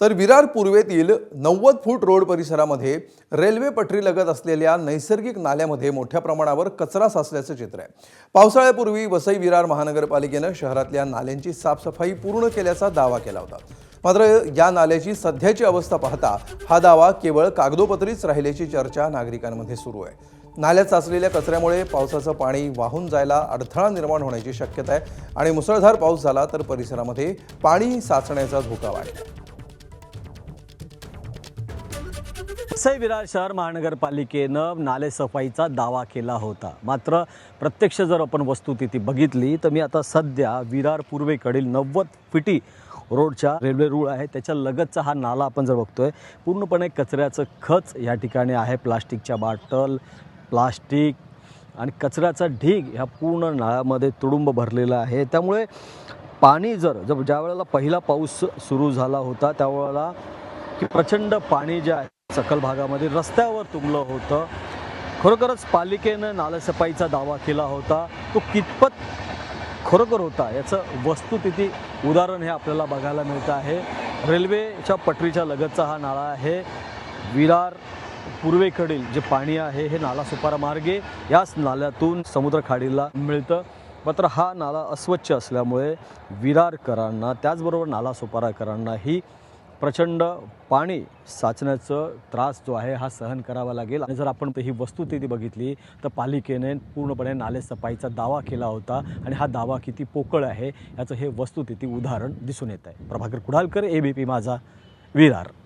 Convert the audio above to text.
तर विरार पूर्वेतील 90 फूट रोड परिसरामध्ये रेल्वे पटरीलगत असलेल्या नैसर्गिक नाल्यामध्ये मोठ्या प्रमाणावर कचरा साचल्याचं चित्र आहे। पावसाळ्यापूर्वी वसई विरार महानगरपालिकेने शहरातल्या नाल्यांची साफसफाई पूर्ण केल्याचा दावा केला होता। मात्र या नाल्याची सध्याची अवस्था पाहता हा दावा केवळ कागदोपत्रीच राहिल्याची चर्चा नागरिकांमध्ये सुरू आहे। नाल्यात साचलेल्या कचऱ्यामुळे पावसाचं पाणी वाहून जायला अडथळा निर्माण होण्याची शक्यता आहे आणि मुसळधार पाऊस झाला तर परिसरामध्ये पाणी साचण्याचा धोका वाढेल। वसई विरार शहर महानगरपालिकेनं नालेसफाईचा दावा केला होता। मात्र प्रत्यक्ष जर आपण वस्तुस्थिती बघितली तर मी आता सध्या विरार पूर्वेकडील 90 फुटी रोडच्या रेल्वे रूळ आहे त्याच्या लगतचा हा नाला आपण जर बघतोय पूर्णपणे कचऱ्याचं खच या ठिकाणी आहे। प्लास्टिकच्या बाटल, प्लास्टिक आणि कचऱ्याचा ढीग ह्या पूर्ण नाल्यामध्ये तुडुंब भरलेला आहे। त्यामुळे पाणी ज्या वेळेला पहिला पाऊस सुरू झाला होता त्यावेळेला की प्रचंड पाणी जे आहे सखल भागामध्ये रस्त्यावर तुंबलं होतं। खरोखरच पालिकेनं नालेसफाईचा दावा केला होता, तो कितपत खरोखर होता याचं वस्तुस्थिती उदाहरण हे आपल्याला बघायला मिळतं आहे। रेल्वेच्या पटरीच्या लगतचा हा नाला आहे। विरार पूर्वेकडील जे पाणी आहे हे नालासोपारा मार्गे याच नाल्यातून समुद्र खाडीला मिळतं। मात्र हा नाला अस्वच्छ असल्यामुळे विरारकरांना त्याचबरोबर नालासोपाराकरांनाही प्रचंड पाणी साचण्याचा त्रास जो आहे हा सहन करावा लागेल। आणि जर आपण ही वस्तुस्थिती बघितली तर पालिकेने पूर्णपणे नालेसफाईचा दावा केला होता आणि हा दावा किती पोकळ आहे याचं हे वस्तुस्थिती उदाहरण दिसून येत आहे। प्रभाकर कुडालकर, ABP माझा, विरार।